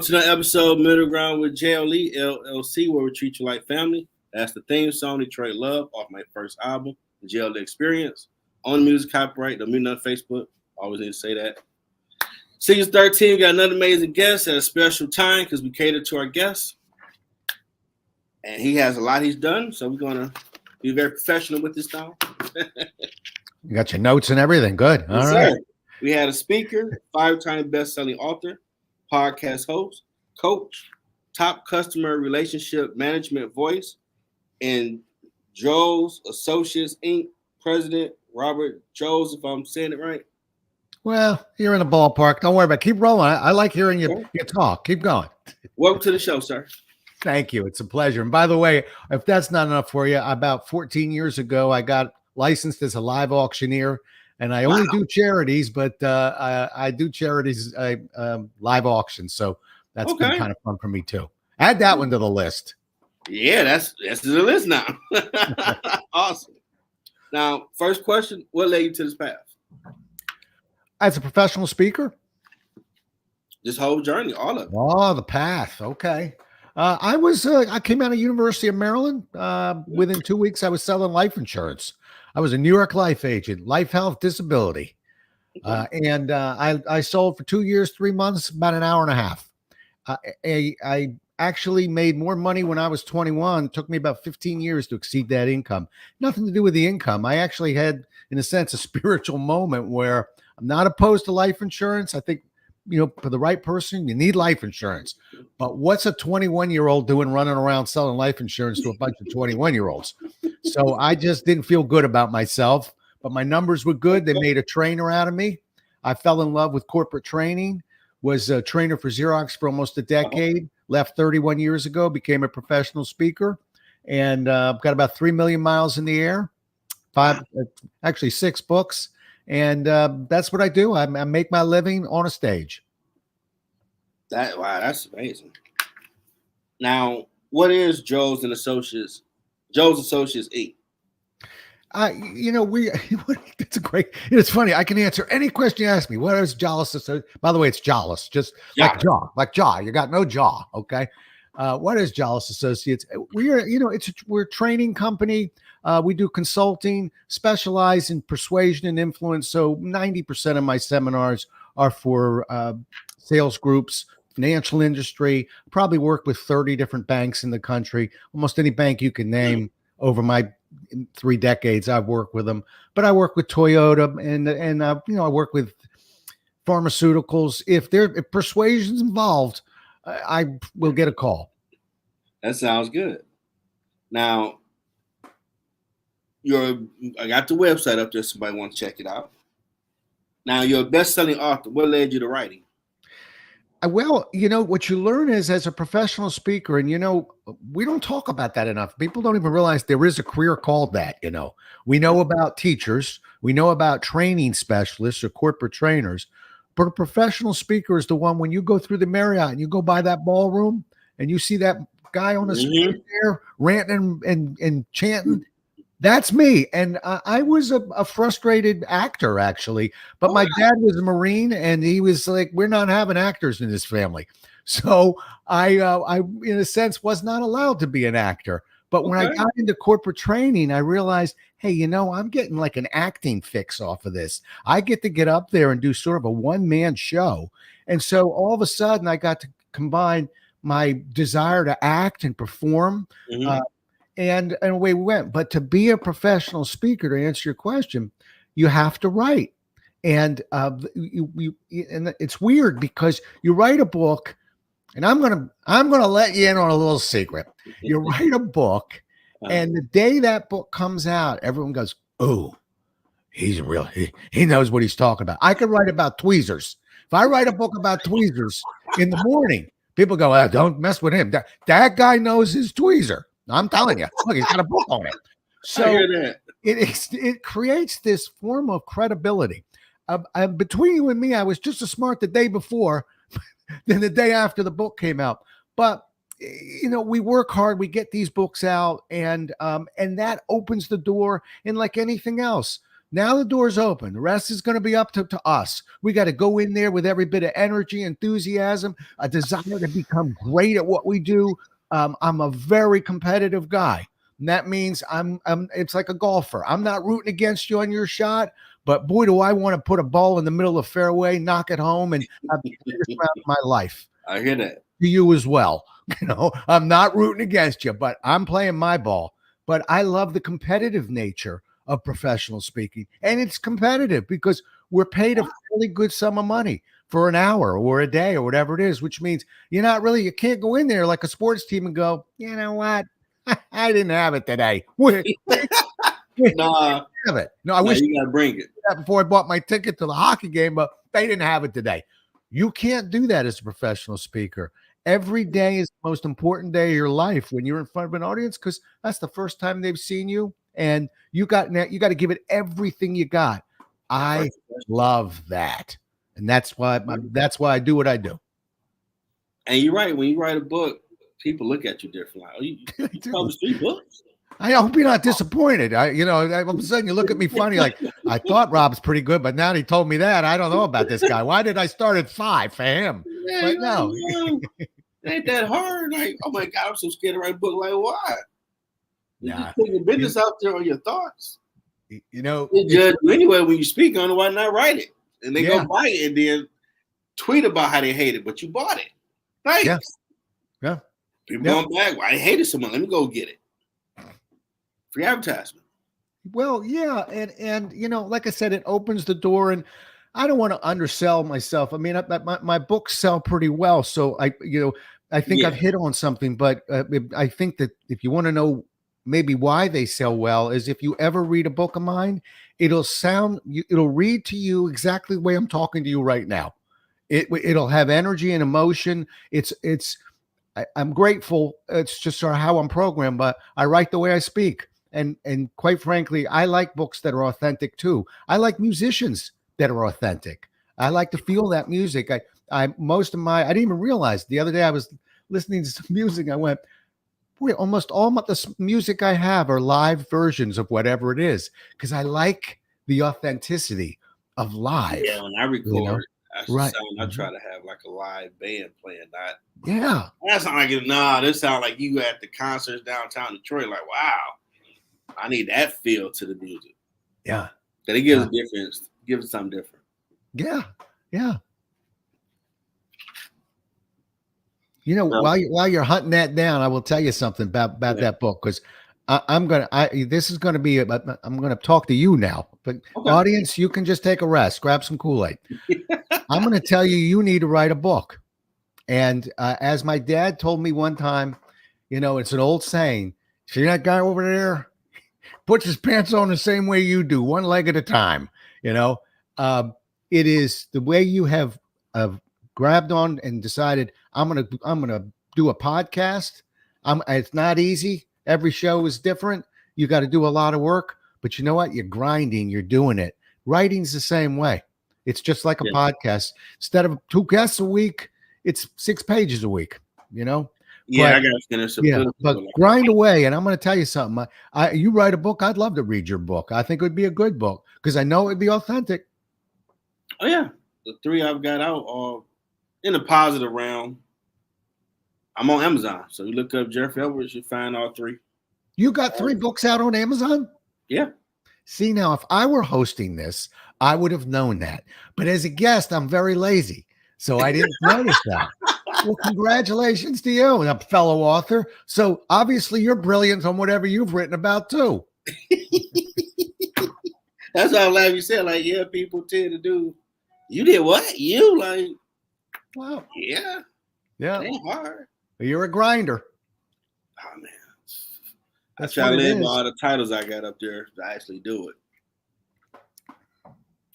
Welcome to the episode Middle Ground with JLE L.L.C, where we treat you like family. That's the theme song, Detroit Love, off my first album, the JLE Experience. On music copyright, don't mean nothing Facebook. Always need to say that. Season 13, we got another amazing guest at a special time because we cater to our guests. And he has a lot he's done, so we're going to be very professional with this now. You got your notes and everything. Good. All Yes, right. sir. We had a speaker, 5-time best-selling author, podcast host, coach, top customer relationship management voice, and Jolles Associates Inc. President Robert Jolles, if I'm saying it right. Well, you're in the ballpark. Don't worry about it. Keep rolling. I like hearing you talk. Keep going. Welcome to the show, sir. Thank you. It's a pleasure. And by the way, if that's not enough for you, about 14 years ago, I got licensed as a live auctioneer. And I only do charities, but I do charities live auctions. So that's been kind of fun for me too. Add that one to the list. Yeah, that's to the list now. Awesome. Now, first question, what led you to this path? As a professional speaker? This whole journey, all of it. Oh, the path. Okay. I came out of University of Maryland. Within 2 weeks, I was selling life insurance. I was a New York life agent, life, health, disability. And I sold for 2 years, 3 months, about an hour and a half. I actually made more money when I was 21. It took me about 15 years to exceed that income. Nothing to do with the income. I actually had, in a sense, a spiritual moment where I'm not opposed to life insurance. I think, for the right person, you need life insurance. But what's a 21-year-old doing running around selling life insurance to a bunch of 21-year-olds? So I just didn't feel good about myself, but my numbers were good. They made a trainer out of me. I fell in love with corporate training, was a trainer for Xerox for almost a decade, left 31 years ago, became a professional speaker, and got about 3 million miles in the air, 6 books. And that's what I do. I make my living on a stage. That's amazing. Now, what is Jolles and Associates? Jolles Associates Inc. It's it's funny. I can answer any question you ask me. What is Jolles Associates? By the way, it's Jolles, just like jaw. You got no jaw. Okay. What is Jolles Associates? We're a training company. We do consulting, specialize in persuasion and influence. So 90% of my seminars are for sales groups, financial industry. Probably work with 30 different banks in the country. Almost any bank you can name. Over my 3 decades, I've worked with them. But I work with Toyota and I work with pharmaceuticals. If persuasion's involved, I will get a call. That sounds good. Now, I got the website up there. Somebody want to check it out. Now, you're a best-selling author. What led you to writing? Well, what you learn is as a professional speaker, and we don't talk about that enough. People don't even realize there is a career called that. We know about teachers, we know about training specialists or corporate trainers, but a professional speaker is the one when you go through the Marriott and you go by that ballroom and you see that guy on the screen there ranting and chanting. That's me. And I was a frustrated actor, actually. But my dad was a Marine, and he was like, we're not having actors in this family. So I in a sense, was not allowed to be an actor. But when I got into corporate training, I realized, hey, I'm getting like an acting fix off of this. I get to get up there and do sort of a one-man show. And so all of a sudden, I got to combine my desire to act and perform. And away we went. But to be a professional speaker, to answer your question, you have to write. And and it's weird because you write a book, and I'm gonna let you in on a little secret. You write a book, and the day that book comes out, everyone goes, "Oh, he's real. He knows what he's talking about." I could write about tweezers. If I write a book about tweezers in the morning, people go, "Don't mess with him. That guy knows his tweezer." I'm telling you, look, he's got a book on it. So it creates this form of credibility. Between you and me, I was just as smart the day before than the day after the book came out. But we work hard, we get these books out, and that opens the door. And like anything else, Now the door's open. The rest is going to be up to us. We got to go in there with every bit of energy, enthusiasm, a desire to become great at what we do. I'm a very competitive guy. And that means it's like a golfer. I'm not rooting against you on your shot, but boy, do I want to put a ball in the middle of the fairway, knock it home, and have the greatest round of my life. I hear that. To you as well. I'm not rooting against you, but I'm playing my ball. But I love the competitive nature of professional speaking. And it's competitive because we're paid a fairly good sum of money for an hour or a day or whatever it is, which means you can't go in there like a sports team and go, you know what? I didn't have it today. Nah, have it. No, I wish you gotta bring it. Before I bought my ticket to the hockey game, but they didn't have it today. You can't do that as a professional speaker. Every day is the most important day of your life when you're in front of an audience, because that's the first time they've seen you, and you got to give it everything you got. I love that, and that's why I do what I do. And you're right. When you write a book, people look at you differently. Like, you publish 3 books. I hope you're not disappointed. All of a sudden you look at me funny, like I thought Rob's pretty good, but now he told me that. I don't know about this guy. Why did I start at 5 for him? Yeah, but no, it ain't that hard. Like, oh my God, I'm so scared to write a book. Like, why? You just put your business out there on your thoughts. They judge you anyway when you speak on it. Why not write it? And they go buy it and then tweet about how they hate it, but you bought it. Thanks. Yeah. People going back. Well, I hated someone. Let me go get it. Free advertisement. Well, yeah, and like I said, it opens the door, and I don't want to undersell myself. I mean, my books sell pretty well, so I think I've hit on something. But I think that if you want to know maybe why they sell well, is if you ever read a book of mine, it'll read to you exactly the way I'm talking to you right now. It'll have energy and emotion. I'm grateful. It's just sort of how I'm programmed, but I write the way I speak. And quite frankly, I like books that are authentic too. I like musicians that are authentic. I like to feel that music. I didn't even realize the other day I was listening to some music. I went, boy, almost all the music I have are live versions of whatever it is, because I like the authenticity of live. Yeah, when I record, I try to have like a live band playing. That sound like this sound like you at the concerts downtown Detroit. Like, wow. I need that feel to the music. Yeah. That it gives a difference. Gives it something different. Yeah. Yeah. While you're hunting that down, I will tell you something about that book, because I'm going to talk to you now, but audience, you can just take a rest, grab some Kool-Aid. I'm going to tell you need to write a book. And as my dad told me one time, it's an old saying, see that guy over there? Puts his pants on the same way you do, one leg at a time. It is the way you have grabbed on and decided I'm gonna do a podcast. It's not easy. Every show is different. You got to do a lot of work, but you know what? You're grinding. You're doing it. Writing's the same way. It's just like a podcast. Instead of 2 guests a week, it's 6 pages a week. Yeah, I got to finish. But grind away, and I'm going to tell you something. You write a book, I'd love to read your book. I think it would be a good book because I know it'd be authentic. Oh yeah, the 3 I've got out are in the positive realm. I'm on Amazon, so you look up Jeffrey Edwards, you find all 3. You got 3 books out on Amazon? Yeah. See, now if I were hosting this, I would have known that. But as a guest, I'm very lazy, so I didn't notice that. Well, congratulations to you, a fellow author. So obviously you're brilliant on whatever you've written about too. That's why I'm glad you said, like, yeah, people tend to do. You did what? You like, wow. Yeah. Yeah. It ain't hard. You're a grinder. Oh man. That's I try to live by all the titles I got up there to actually do it.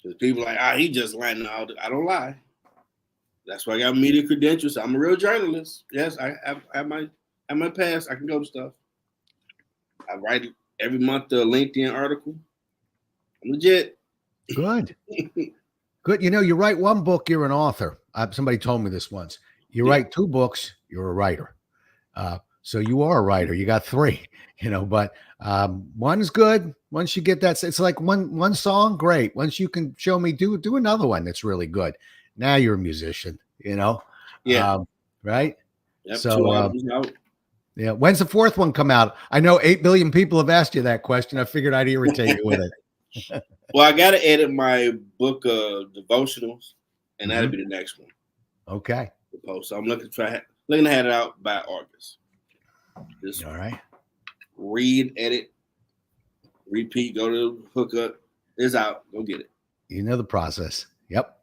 Because people are like, he just lying. I don't lie. That's why I got media credentials. I'm a real journalist. Yes, I have my past. I can go to stuff. I write every month a LinkedIn article. I'm legit. Good. Good. You write 1 book, you're an author. Somebody told me this once. You write 2 books, you're a writer. So you are a writer. You got three, but one's good. Once you get that, it's like one song, great. Once you can show me, do another one that's really good. Now you're a musician, Yeah. Right? Yep. Two So albums out. yeah. When's the fourth one come out? I know 8 billion people have asked you that question. I figured I'd irritate you with it. Well, I gotta edit my book of devotionals, and that'll Mhm. be the next one Okay. to post. So I'm looking to have it out by August. Just All right. read, edit, repeat, go to hookup. It's out. Go get it. You know the process. Yep.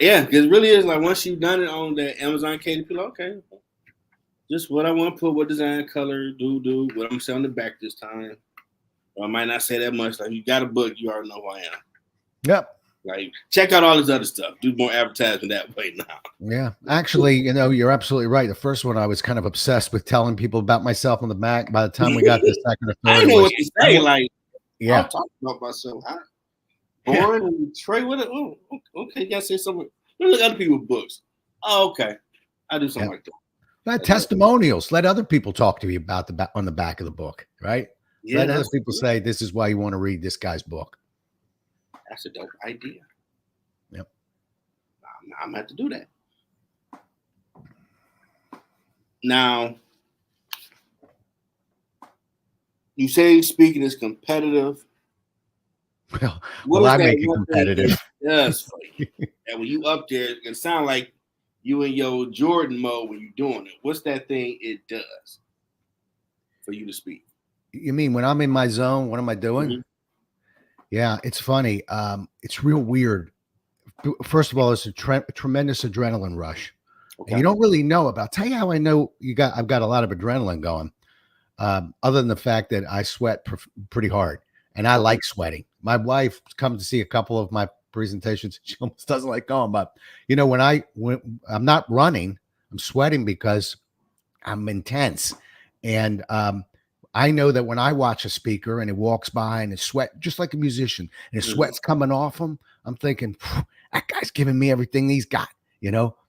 Yeah, because it really is like once you've done it on the Amazon KDP, okay. Just what I want to put, what design, color, do, what I'm saying on the back this time. Or I might not say that much. Like, you got a book, you already know who I am. Yep. Like, check out all this other stuff. Do more advertisement that way now. Yeah. Actually, you're absolutely right. The first one, I was kind of obsessed with telling people about myself on the back. By the time we got to the second or third, I didn't know what to say. Like, yeah. I'm talking about myself. Born and Trey with it. Oh, okay. You got to say something. Look at other people's books. Oh, okay. I do something like that. Let testimonials. Let other people talk to you about on the back of the book, right? Yeah, let other people say, this is why you want to read this guy's book. That's a dope idea. Yep. I'm going to have to do that. Now, you say speaking is competitive. Well, I make it competitive. Yes. And when you up there, it sounds like you in your Jordan mode when you're doing it. What's that thing it does for you to speak? You mean when I'm in my zone, what am I doing? Mm-hmm. Yeah, it's funny. It's real weird. First of all, it's a tremendous adrenaline rush. Okay. And you don't really know about. I'll tell you how I know I've got a lot of adrenaline going. Other than the fact that I sweat pretty hard, and I like sweating. My wife comes to see a couple of my presentations. She almost doesn't like going, but when I'm not running, I'm sweating because I'm intense, and I know that when I watch a speaker and it walks by and his sweat, just like a musician, and his sweat's coming off him, I'm thinking, that guy's giving me everything he's got.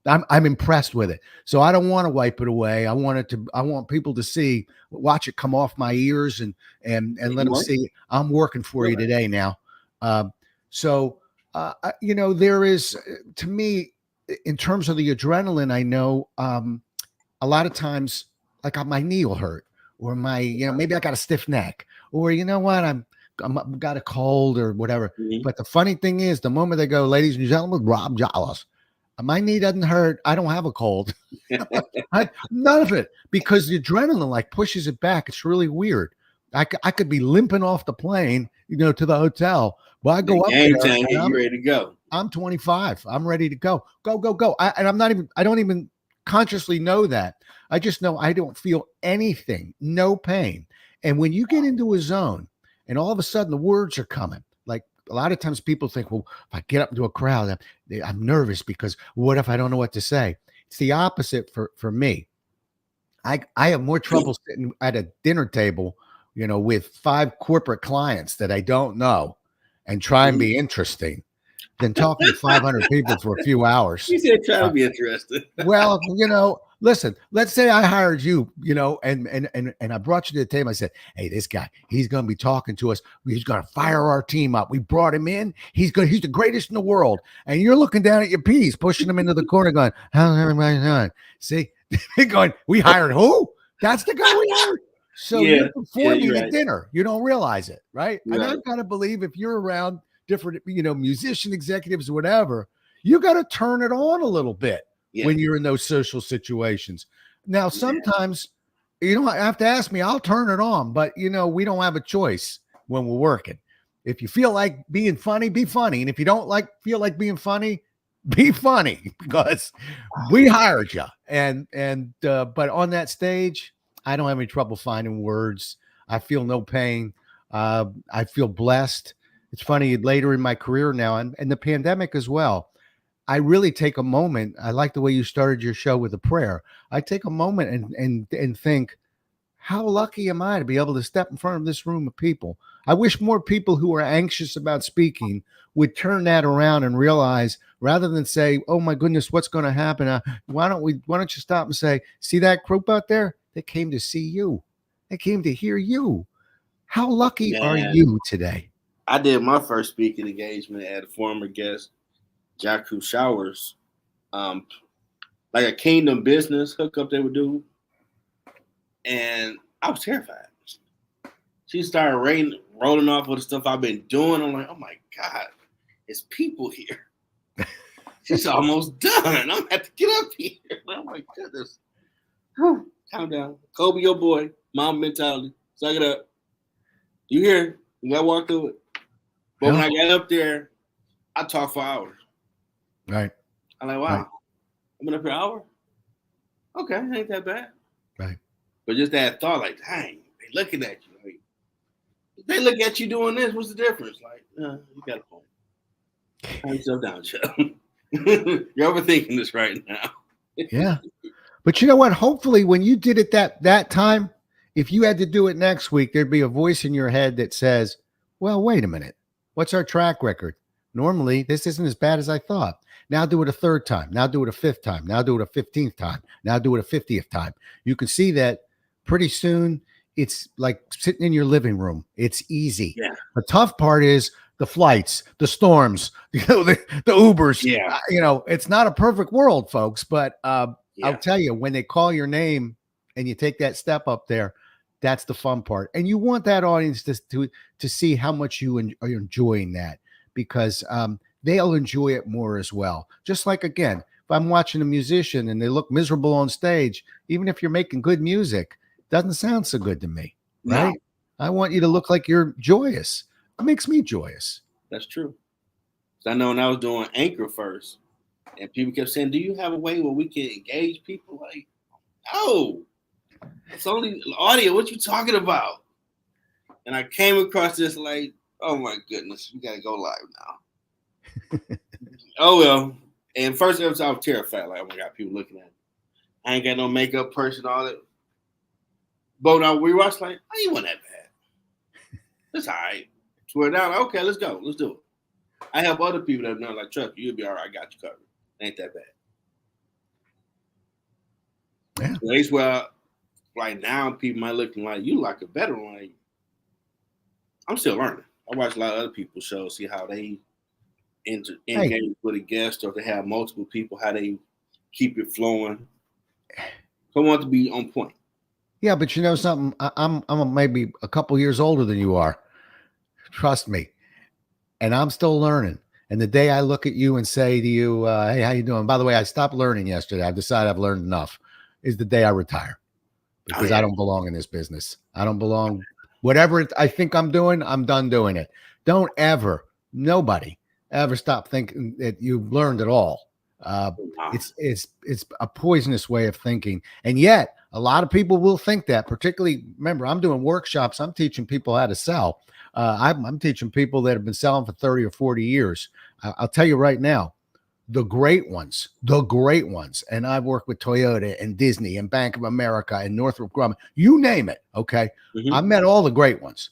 I'm impressed with it. So I don't want to wipe it away. I want people to watch it come off my ears and let them see I'm working for you today now. There is, to me, in terms of the adrenaline, I know a lot of times, like my knee will hurt, or maybe I got a stiff neck, or I'm got a cold or whatever. Mm-hmm. But the funny thing is, the moment they go, ladies and gentlemen, Rob Jolles, my knee doesn't hurt. I don't have a cold. None of it, because the adrenaline like pushes it back. It's really weird. I could be limping off the plane, to the hotel. But I go up there, you're ready to go. I'm 25. I'm ready to go. Go. I don't even consciously know that. I just know I don't feel anything, no pain. And when you get into a zone and all of a sudden the words are coming, like a lot of times people think, well, if I get up into a crowd, I'm nervous because what if I don't know what to say? It's the opposite for me. I have more trouble sitting at a dinner table, with 5 corporate clients that I don't know and try and be interesting than talking to 500 people for a few hours. You said try to be interested. Well, listen, let's say I hired you, and I brought you to the table. I said, hey, this guy, he's going to be talking to us. He's going to fire our team up. We brought him in. He's the greatest in the world. And you're looking down at your peas, pushing him into the corner going, how's everybody doing? See, going, we hired who? That's the guy we hired. So you're performing at dinner. You don't realize it, right? And I've got to believe if you're around different, musician executives or whatever, you got to turn it on a little bit when you're in those social situations. Now, sometimes you don't have to ask me, I'll turn it on, but we don't have a choice when we're working. If you feel like being funny, be funny. And if you don't feel like being funny, be funny, because we hired you. But on that stage, I don't have any trouble finding words. I feel no pain. I feel blessed. It's funny, later in my career now, and the pandemic as well, I really take a moment. I like the way you started your show with a prayer. I take a moment and think, how lucky am I to be able to step in front of this room of people? I wish more people who are anxious about speaking would turn that around and realize, rather than say, oh my goodness, what's going to happen? Why don't you stop and say, see that group out there? that came to see you. They came to hear you. How lucky are Man, you today? I did my first speaking engagement at a former guest, Jaku Showers, um, like a kingdom business hookup they would do, and I was terrified. She started rolling off with the stuff I've been doing. I'm like, oh my God, it's people here. She's almost done. I'm gonna have to get up here. Oh my goodness. Calm down. Kobe, your boy. Mom mentality. Suck it up. You here. You gotta walk through it. But when I got up there, I talked for hours. Right. I'm like, wow. Right. I've been up here an hour? Okay, ain't that bad. Right. But just that thought, like, dang, they looking at you. Like, if they look at you doing this, what's the difference? Like, you got a point. Calm yourself down, Joe. You're overthinking this right now. Yeah. But you know what? Hopefully when you did it that time, if you had to do it next week, there'd be a voice in your head that says, well, wait a minute. What's our track record? Normally, this isn't as bad as I thought. Now do it a third time. Now do it a fifth time. Now do it a 15th time. Now do it a 50th time. You can see that pretty soon it's like sitting in your living room. It's easy. Yeah. The tough part is the flights, the storms, the Ubers. Yeah. It's not a perfect world, folks, but I'll tell you, when they call your name and you take that step up there, that's the fun part. And you want that audience to see how much you are enjoying that, because they'll enjoy it more as well. Just like, again, if I'm watching a musician and they look miserable on stage, even if you're making good music, it doesn't sound so good to me, right? No. I want you to look like you're joyous. It makes me joyous. That's true. I know when I was doing Anchor first, and people kept saying, do you have a way where we can engage people? Like, no, it's only audio. What you talking about? And I came across this like, oh my goodness, we got to go live now. Oh, well. And first episode, I was terrified. Like, oh my God, people looking at me. I ain't got no makeup person, all that. But now we watched, like, I ain't want that bad. It's all right. Swear down. Okay, let's go. Let's do it. I help other people that know, like, Chuck, you'll be all right. I got you covered. Ain't that bad. Yeah. So that's where, right now, people might look like, you like a veteran. Like, I'm still learning. I watch a lot of other people's shows, see how they engage with a guest, or if they have multiple people, how they keep it flowing. So I want to be on point. Yeah, but you know something? I'm maybe a couple years older than you are. Trust me. And I'm still learning. And the day I look at you and say to you, hey, how you doing? By the way, I stopped learning yesterday. I've decided I've learned enough. Is the day I retire. Because I don't belong in this business. I don't belong. Whatever I think I'm doing, I'm done doing it. Don't ever, nobody ever stop thinking that you've learned it all. It's a poisonous way of thinking. And yet a lot of people will think that, particularly, remember, I'm doing workshops. I'm teaching people how to sell. I'm teaching people that have been selling for 30 or 40 years. I'll tell you right now, the great ones, and I've worked with Toyota and Disney and Bank of America and Northrop Grumman, you name it, okay? Mm-hmm. I've met all the great ones.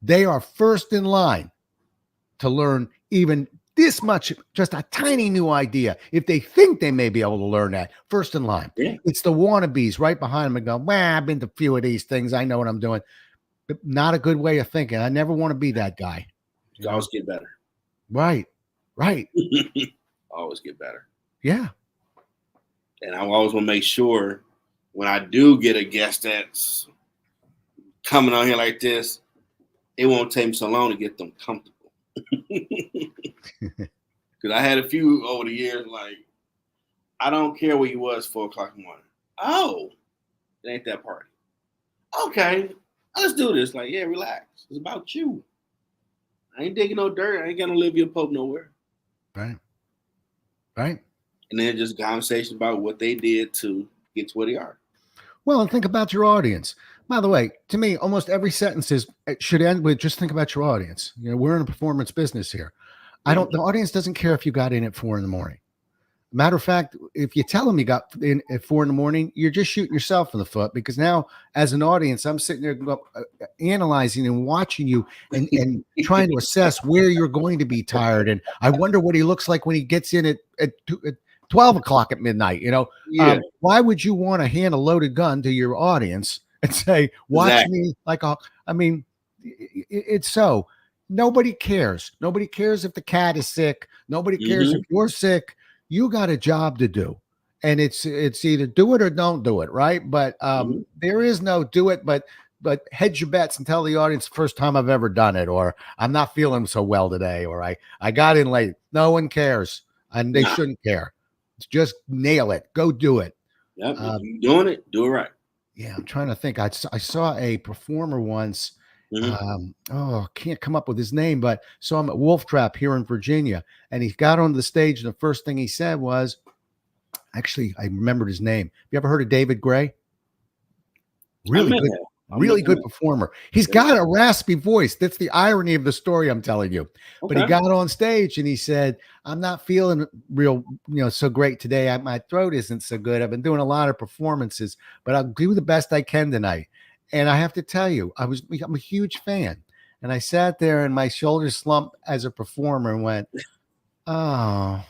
They are first in line to learn even this much, just a tiny new idea. If they think they may be able to learn that, first in line. Yeah. It's the wannabes right behind them and go, well, I've been to a few of these things. I know what I'm doing. But not a good way of thinking. I never want to be that guy. You always get better. Right. Always get better. Yeah. And I always want to make sure when I do get a guest that's coming on here like this, it won't take me so long to get them comfortable. Because I had a few over the years, like, I don't care where you was 4 o'clock in the morning. Oh, it ain't that party. Okay, let's do this. Like, yeah, relax. It's about you. I ain't digging no dirt. I ain't got no Olivia Pope nowhere. Right. And then just conversation about what they did to get to where they are. Well, and think about your audience. By the way, to me, almost every sentence should end with just think about your audience. You know, we're in a performance business here. The audience doesn't care if you got in at 4 a.m. Matter of fact, if you tell them you got in at 4 a.m, you're just shooting yourself in the foot, because now as an audience, I'm sitting there analyzing and watching you and trying to assess where you're going to be tired. And I wonder what he looks like when he gets in at 12 o'clock at midnight. Yeah, Why would you want to hand a loaded gun to your audience and say, watch exactly. me like a, I mean, it's so nobody cares. Nobody cares if the cat is sick. Nobody cares if Hmm. you're sick. You got a job to do. And it's either do it or don't do it, right? But Hmm. there is no do it, but hedge your bets and tell the audience first time I've ever done it, or I'm not feeling so well today, or I got in late. No one cares, and they Nah. shouldn't care. Just nail it. Go do it. Yep. If Uh, you doing it, do it right. yeah, I'm trying to think. I saw a performer once. Hmm. Can't come up with his name, but saw him at Wolf Trap here in Virginia, and he got on the stage, and the first thing he said was, actually, I remembered his name. You ever heard of David Gray? I Really may good, have. I'm really looking good at. performer. He's Yeah. got a raspy voice. That's the irony of the story I'm telling you. But he Okay. got on stage and he said, "I'm not feeling real, so great today. My throat isn't so good. I've been doing a lot of performances, but I'll do the best I can tonight." And I have to tell you, I'm a huge fan. And I sat there and my shoulders slumped as a performer and went, "Oh,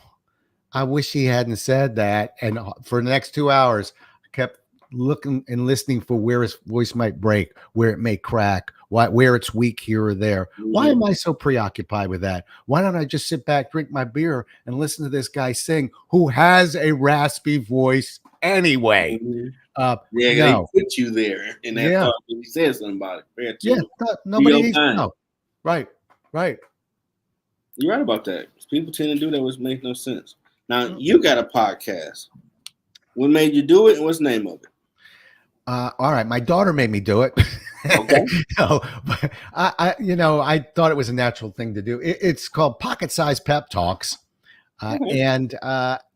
I wish he hadn't said that." And for the next 2 hours, I kept looking and listening for where his voice might break, where it may crack, where it's weak here or there. Why Hmm. am I so preoccupied with that? Why don't I just sit back, drink my beer, and listen to this guy sing who has a raspy voice anyway? Hmm. Yeah, they No. put you there in that Yeah. thought. You said something about it. Fair to Yeah. them. Do Nobody your needs to time. know. Right. Right. You're right about that. People tend to do that, which makes no sense. Now Mm. you got a podcast. What made you do it, and what's the name of it? All right, my daughter made me do it. Okay. But I thought it was a natural thing to do. It's called Pocket Size Pep Talks, Okay. and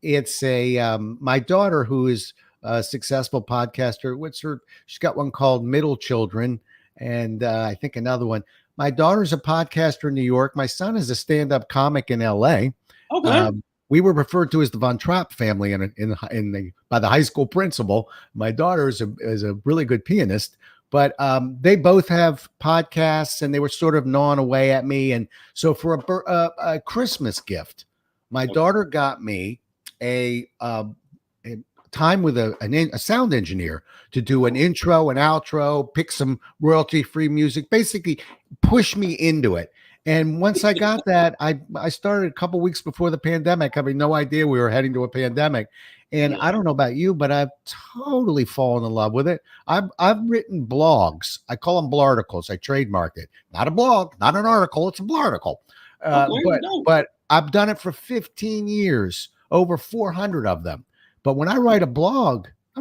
it's a my daughter who is a successful podcaster. She's got one called Middle Children, and I think another one. My daughter's a podcaster in New York. My son is a stand-up comic in L.A. Okay. Um, we were referred to as the Von Trapp family by the high school principal. My daughter is a really good pianist, but they both have podcasts, and they were sort of gnawing away at me. And so for a Christmas gift, my Okay. daughter got me a time with a sound engineer to do an intro, an outro, pick some royalty-free music, basically push me into it. And once I got that, I started a couple weeks before the pandemic, having no idea we were heading to a pandemic. And Yeah. I don't know about you, but I've totally fallen in love with it. I've written blogs. I call them blarticles. I trademarked it. Not a blog, not an article. It's a blarticle. Okay. But No. but I've done it for 15 years, over 400 of them. But when I write a blog, I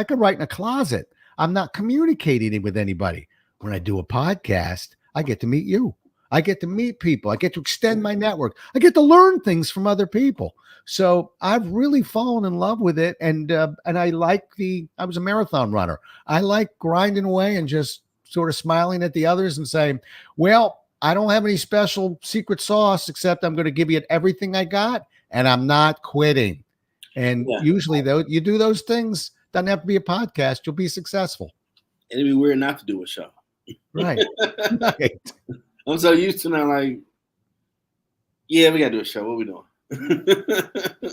could write in a closet. I'm not communicating with anybody. When I do a podcast, I get to meet you. I get to meet people. I get to extend my network. I get to learn things from other people. So I've really fallen in love with it, and I like I was a marathon runner. I like grinding away and just sort of smiling at the others and saying, "Well, I don't have any special secret sauce except I'm going to give you everything I got, and I'm not quitting." And Yeah. usually, though, you do those things. Doesn't have to be a podcast. You'll be successful. It'd be weird not to do a show. Right. Right. I'm so used to now, like, yeah, we gotta do a show. What we doing?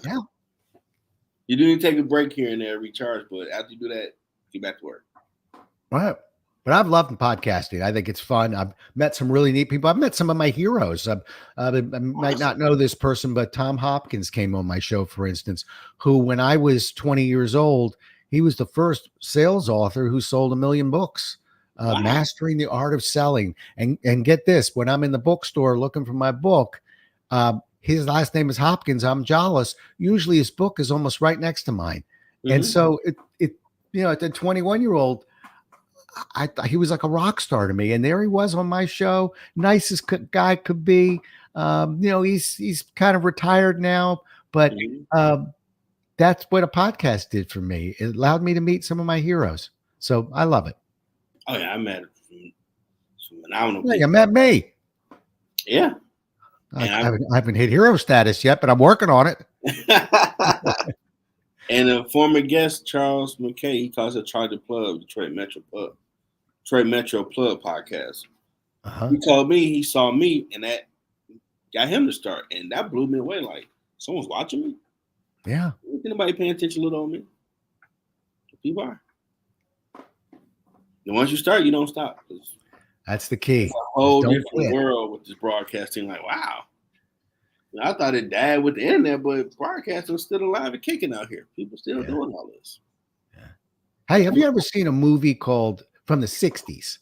Yeah. You do need to take a break here and there, recharge, but after you do that, get back to work. Right. But I've loved podcasting. I think it's fun. I've met some really neat people. I've met some of my heroes. I might not know this person, but Tom Hopkins came on my show, for instance, who, when I was 20 years old, he was the first sales author who sold 1 million books, Wow. mastering the art of selling. And get this, when I'm in the bookstore looking for my book, his last name is Hopkins. I'm Jolles. Usually his book is almost right next to mine. And so at the 21-year-old, he was like a rock star to me, and there he was on my show, nicest guy could be. He's kind of retired now, but that's what a podcast did for me. It allowed me to meet some of my heroes, so I love it. Oh yeah, I met some phenomenal Yeah, you people. met me. Yeah, I haven't hit hero status yet, but I'm working on it. And a former guest, Charles McKay, he calls it Charlie the Plug, Detroit Metro Plug podcast. Uh-huh. He told me he saw me, and that got him to start, and that blew me away. Like, someone's watching me. Yeah. Ain't anybody paying attention a little on me? People are. And once you start, you don't stop. That's the key. It's a whole Don't different quit. world with this broadcasting. Like, wow. I thought it died with the internet, but broadcasting is still alive and kicking out here. People still doing all this. Yeah. Hey, have you ever seen a movie called from the 60s?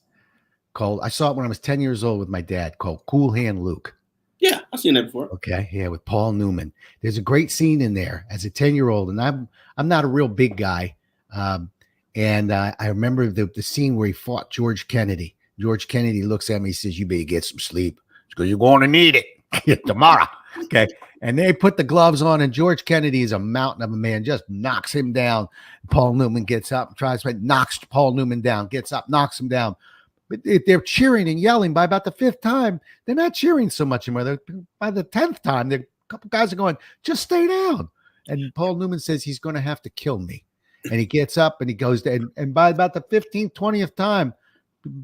I saw it when I was 10 years old with my dad, called Cool Hand Luke. Yeah, I've seen that before. Okay, yeah, with Paul Newman. There's a great scene in there as a 10-year-old, and I'm not a real big guy, and I remember the scene where he fought George Kennedy. George Kennedy looks at me, he says, "You better get some sleep because you're going to need it tomorrow." Okay, and they put the gloves on, and George Kennedy is a mountain of a man, just knocks him down. Paul Newman gets up, knocks Paul Newman down, gets up, knocks him down. But if they're cheering and yelling by about the 5th time, they're not cheering so much anymore. By the 10th time, a couple guys are going, "Just stay down." And Paul Newman says he's going to have to kill me. And he gets up and he goes down. And by about the 15th, 20th time,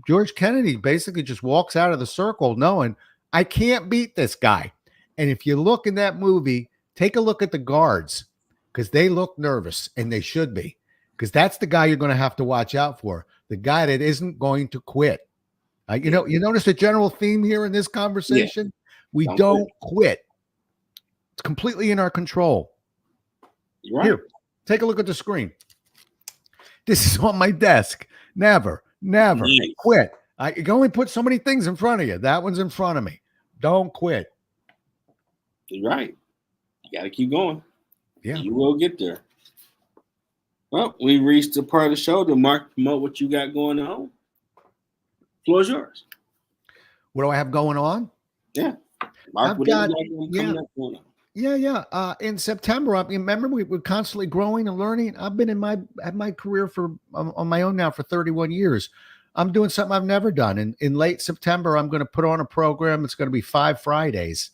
George Kennedy basically just walks out of the circle knowing, I can't beat this guy. And if you look in that movie, take a look at the guards because they look nervous, and they should be, because that's the guy you're going to have to watch out for. The guy that isn't going to quit. You notice the general theme here in this conversation? Yeah. We don't quit. It's completely in our control. You're right. Here, take a look at the screen. This is on my desk. Never quit. I can only put so many things in front of you. That one's in front of me. Don't quit. You're right. You got to keep going. Yeah. You will get there. Well, we reached the part of the show to promote what you got going on. Floor is yours. What do I have going on? Yeah. Mark, in September, remember we're constantly growing and learning. I've been in my career on my own now for 31 years. I'm doing something I've never done. And in late September, I'm going to put on a program. It's going to be 5 Fridays.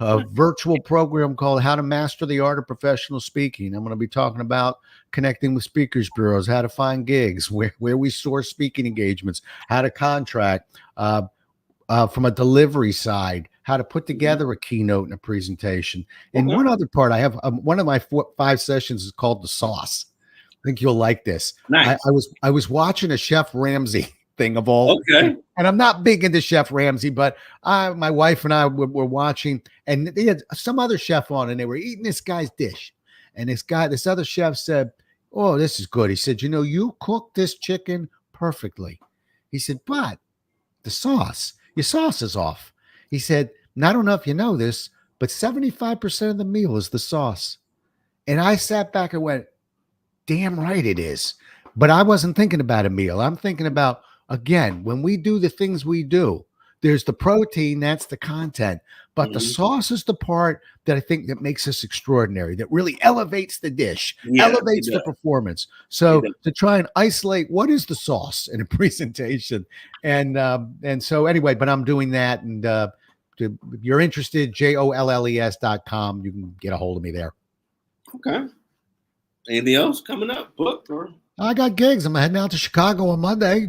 A virtual program called How to Master the Art of Professional Speaking. I'm going to be talking about connecting with speakers bureaus, how to find gigs, where we source speaking engagements, how to contract, from a delivery side, how to put together a keynote and a presentation. And one other part, I have one of my 5 sessions is called The Sauce. I think you'll like this. Nice. I was watching a Chef Ramsay thing of all. Okay. And I'm not big into Chef Ramsay, but my wife and I were watching, and they had some other chef on, and they were eating this guy's dish. And this other chef said, "Oh, this is good." He said, "You cooked this chicken perfectly." He said, "But the sauce, your sauce is off." He said, "And I don't know if you know this, but 75% of the meal is the sauce." And I sat back and went, damn right it is. But I wasn't thinking about a meal. I'm thinking about, again, when we do the things we do, there's the protein, that's the content, but the sauce is the part that I think that makes us extraordinary, that really elevates the dish, elevates the performance. So to try and isolate what is the sauce in a presentation. And so anyway, but I'm doing that. And if you're interested, JOLLES.com, you can get a hold of me there. Okay. Anything else coming up? Booked or? I got gigs. I'm heading out to Chicago on Monday.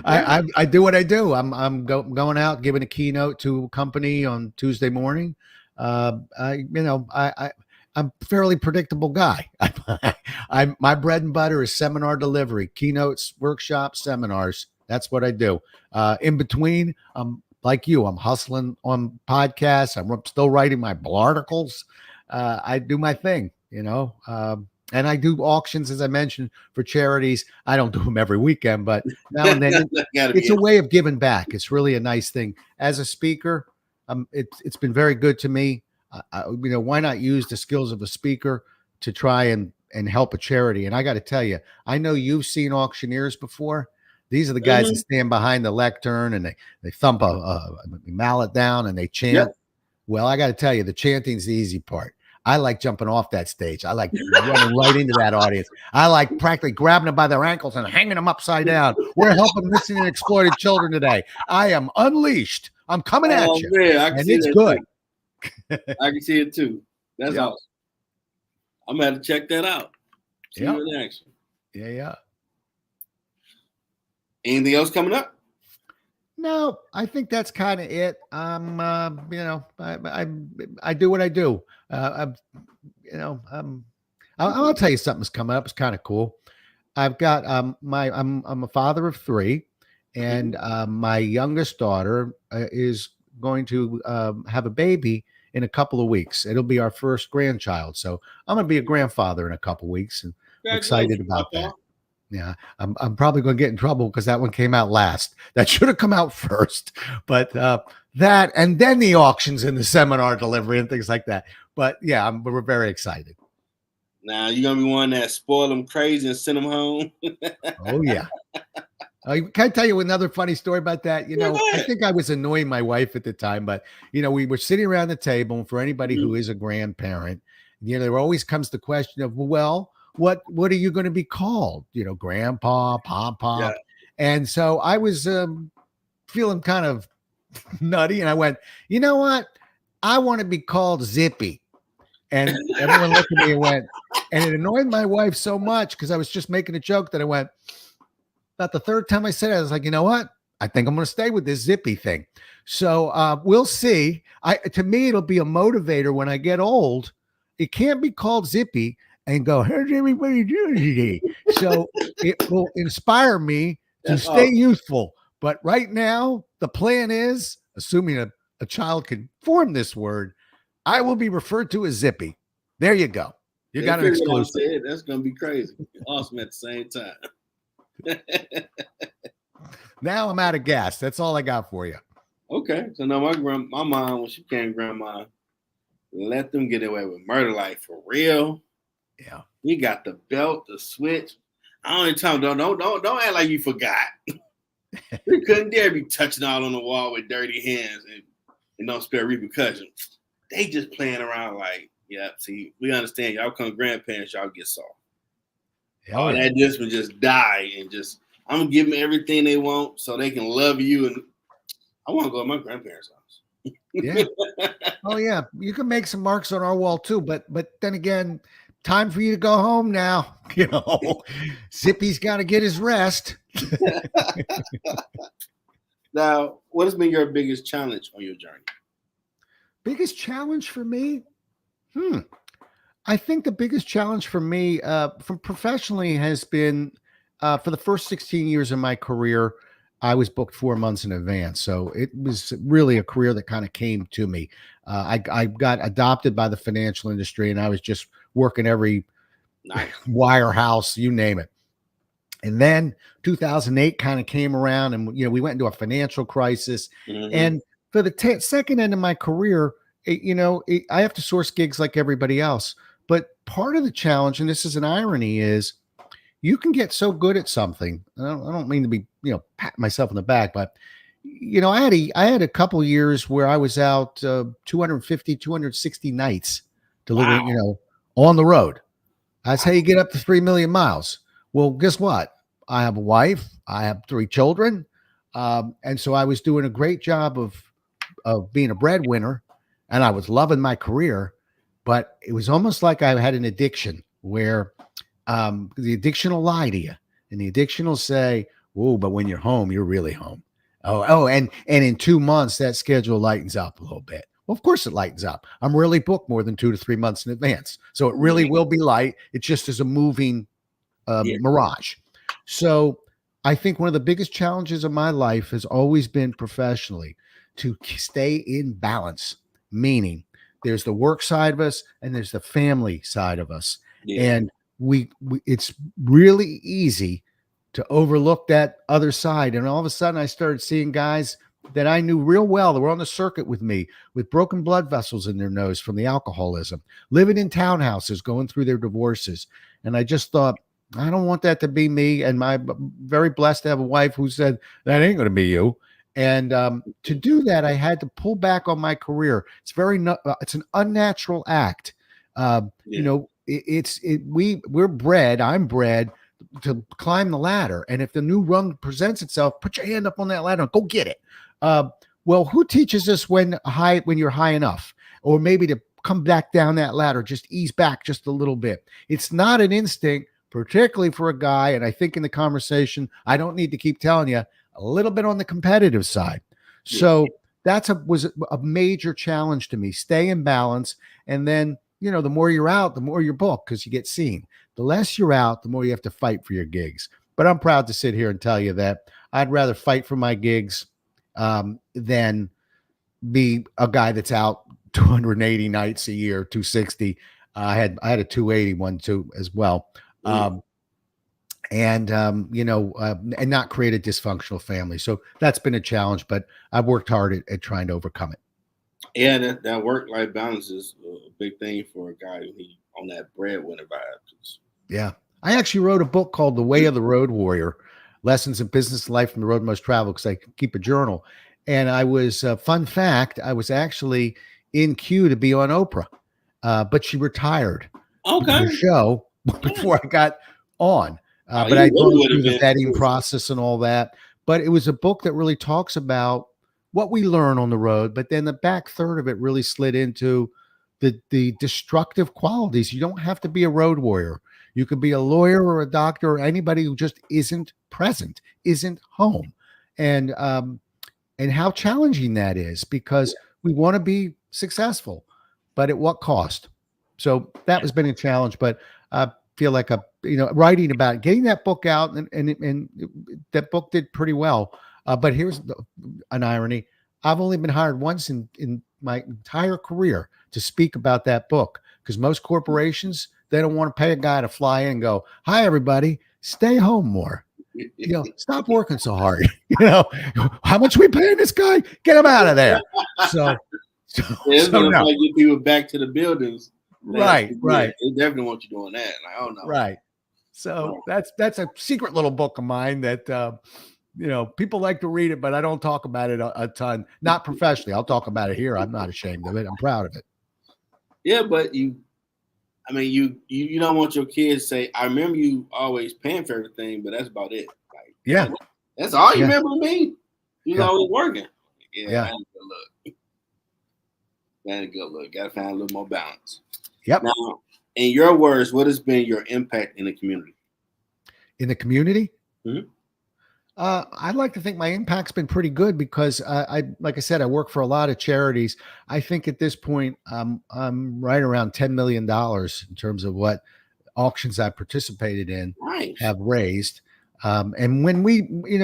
I do what I do. I'm going out giving a keynote to a company on Tuesday morning. I'm a fairly predictable guy. My bread and butter is seminar delivery, keynotes, workshops, seminars. That's what I do. In between, like you, I'm hustling on podcasts. I'm still writing my articles. I do my thing, and I do auctions, as I mentioned, for charities. I don't do them every weekend, but now and then it's a way of giving back. It's really a nice thing. As a speaker, it's been very good to me. Why not use the skills of a speaker to try and help a charity? And I got to tell you, I know you've seen auctioneers before. These are the guys that stand behind the lectern and they thump a mallet down and they chant. Yep. Well, I got to tell you, the chanting's the easy part. I like jumping off that stage. I like running right into that audience. I like practically grabbing them by their ankles and hanging them upside down. We're helping missing and exploited children today. I am unleashed. I'm coming at you. Man, and it's good. I can see it too. That's awesome. I'm going to have to check that out. See you in action. Yeah. Anything else coming up? No, I think that's kind of it. I do what I do. I'm, I'll tell you something's coming up. It's kind of cool. I've got I'm a father of three, and Mhm. my youngest daughter is going to have a baby in a couple of weeks. It'll be our first grandchild, so I'm going to be a grandfather in a couple of weeks, and I'm excited Congratulations, about that. Papa. Yeah, I'm probably going to get in trouble because that one came out last. That should have come out first, but that and then the auctions and the seminar delivery and things like that. But yeah, we're very excited. Now you gonna be one that spoil them crazy and send them home. Oh yeah. Can I tell you another funny story about that? Yeah, go I ahead. think I was annoying my wife at the time, but we were sitting around the table, and for anybody who Mhm. is a grandparent, there always comes the question of, well, what are you going to be called? Grandpa, pop, Yeah. pop. And so I was feeling kind of nutty, and I went, you know what? I want to be called Zippy. And everyone looked at me and went, and it annoyed my wife so much because I was just making a joke that I went, about the third time I said it, I was like, you know what? I think I'm going to stay with this Zippy thing. So we'll see. To me, it'll be a motivator when I get old. It can't be called Zippy and go, how's everybody doing today? So it will inspire me to That's stay awesome. youthful. But right now, the plan is, assuming a child can form this word, I will be referred to as Zippy. There you go. You They got an figured what I'm exclusive. saying. That's gonna be crazy. Awesome at the same time. Now I'm out of gas. That's all I got for you. Okay. So now my mom, when she became grandma, let them get away with murder like for real. Yeah. We got the belt, the switch. I only tell them don't act like you forgot. We couldn't dare be touching out on the wall with dirty hands and don't spare repercussions. They just playing around like, yeah, see, we understand y'all come grandparents, y'all get soft. Hell All yeah. that just would just die and just I'm gonna give them everything they want so they can love you. And I want to go to my grandparents' Yeah. house. Oh yeah. You can make some marks on our wall too, but then again, time for you to go home now. Zippy's got to get his rest. Now, what has been your biggest challenge on your journey? Biggest challenge for me? Hmm. I think the biggest challenge for me, from professionally, has been for the first 16 years of my career, I was booked 4 months in advance. So it was really a career that kind of came to me. I got adopted by the financial industry, and I was just working every Nice. wirehouse, you name it. And then 2008 kind of came around, and we went into a financial crisis. Mm-hmm. And for the second end of my career, I have to source gigs like everybody else. But part of the challenge, and this is an irony, is you can get so good at something. I don't mean to be pat myself on the back, but I had a couple years where I was out 250, 260 nights delivering, Wow. on the road. That's how you get up to 3 million miles. Well, guess what? I have a wife. I have three children. And so I was doing a great job of being a breadwinner, and I was loving my career, but it was almost like I had an addiction where the addiction will lie to you, and the addiction will say, "Whoa!" But when you're home, you're really home. Oh, and in 2 months, that schedule lightens up a little bit. Well, of course, it lightens up. I'm really booked more than 2 to 3 months in advance, so it really Mhm. will be light. It just is a moving Yeah. mirage. So I think one of the biggest challenges of my life has always been professionally to stay in balance, meaning there's the work side of us and there's the family side of us. Yeah. And we it's really easy to overlook that other side. And all of a sudden I started seeing guys that I knew real well that were on the circuit with me with broken blood vessels in their nose from the alcoholism, living in townhouses, going through their divorces. And I just thought, I don't want that to be me. And I'm very blessed to have a wife who said, that ain't going to be you. And to do that, I had to pull back on my career. It's an unnatural act. Yeah. I'm bred to climb the ladder. And if the new rung presents itself, put your hand up on that ladder and go get it. Uh, well, who teaches us when you're high enough, or maybe to come back down that ladder, just ease back just a little bit? It's not an instinct, particularly for a guy. And I think in the conversation, I don't need to keep telling you, a little bit on the competitive side. Yeah. So was a major challenge to me. Stay in balance. And then, the more you're out, the more you're booked because you get seen. The less you're out, the more you have to fight for your gigs. But I'm proud to sit here and tell you that I'd rather fight for my gigs than be a guy that's out 280 nights a year, 260. I had a 280 one too as well. And not create a dysfunctional family. So that's been a challenge, but I've worked hard at trying to overcome it. Yeah, that work-life balance is a big thing for a guy who on that breadwinner vibe. Yeah. I actually wrote a book called The Way of the Road Warrior, Lessons in Business and Life from the Road Most Traveled, because I keep a journal. And I was, fun fact, I was actually in queue to be on Oprah, but she retired Okay. the show before I got on. But I I'd gone through the vetting process and all that. But it was a book that really talks about what we learn on the road, but then the back third of it really slid into the destructive qualities. You don't have to be a road warrior. You could be a lawyer or a doctor or anybody who just isn't present, isn't home. And how challenging that is, because we want to be successful, but at what cost? So that has been a challenge, but I feel like writing about getting that book out, and that book did pretty well. But here's an irony. I've only been hired once in my entire career to speak about that book, because most corporations, they don't want to pay a guy to fly in and go, "Hi, everybody, stay home more. Stop working so hard. How much we paying this guy? Get him out of there." So no. Get people back to the buildings. Right. They definitely want you doing that. Like, oh no. Right. So that's a secret little book of mine that people like to read it, but I don't talk about it a ton. Not professionally. I'll talk about it here. I'm not ashamed of it. I'm proud of it. Yeah, but you don't want your kids to say, "I remember you always paying for everything," but that's about it. Like, yeah, that's all you remember me. You was always working. Yeah. That ain't a good look. That ain't a good look. Got to find a little more balance. Yep. Now, in your words, what has been your impact in the community? In the community? Mm-hmm. I'd like to think my impact's been pretty good, because like I said, I work for a lot of charities. I think at this point, I'm right around $10 million in terms of what auctions I participated in have raised. And when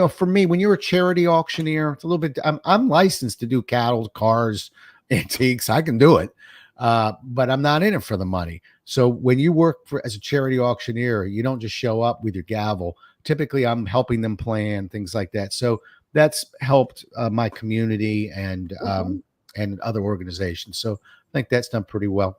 for me, when you're a charity auctioneer, it's a little bit, I'm licensed to do cattle, cars, antiques. I can do it. But I'm not in it for the money. So when you work as a charity auctioneer, you don't just show up with your gavel. Typically, I'm helping them plan things like that. So that's helped my community and other organizations. So I think that's done pretty well.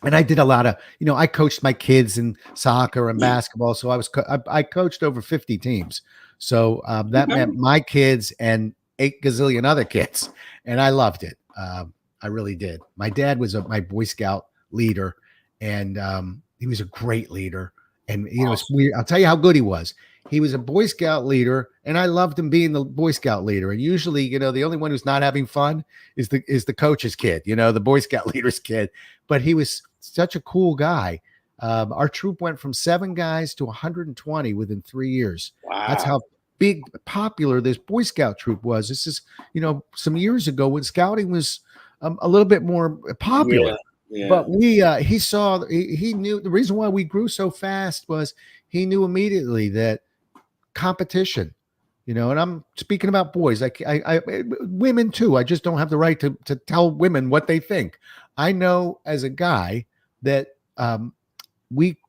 And I did a lot of, I coached my kids in soccer and basketball. So I coached over 50 teams. So that meant my kids and 8 gazillion other kids. And I loved it. I really did. My dad was my Boy Scout leader, and he was a great leader. And, it's weird. I'll tell you how good he was. He was a Boy Scout leader, and I loved him being the Boy Scout leader. And usually, the only one who's not having fun is the coach's kid, the Boy Scout leader's kid. But he was such a cool guy. Our troop went from 7 guys to 120 within 3 years. Wow. That's how popular this Boy Scout troop was. This is, some years ago when scouting was a little bit more popular. Yeah. But he knew the reason why we grew so fast was he knew immediately that competition, and I'm speaking about boys, I women too. I just don't have the right to tell women what they think. I know as a guy that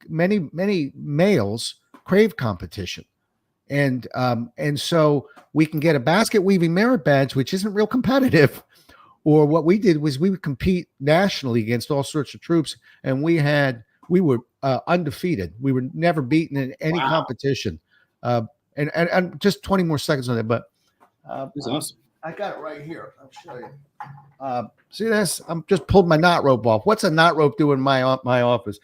many males crave competition. And so we can get a basket weaving merit badge, which isn't real competitive. Or what we did was we would compete nationally against all sorts of troops, and we were undefeated. We were never beaten in any competition. And just 20 more seconds on that, but that's awesome. I got it right here. I'll show you. See this? I'm just pulled my knot rope off. What's a knot rope do in my office?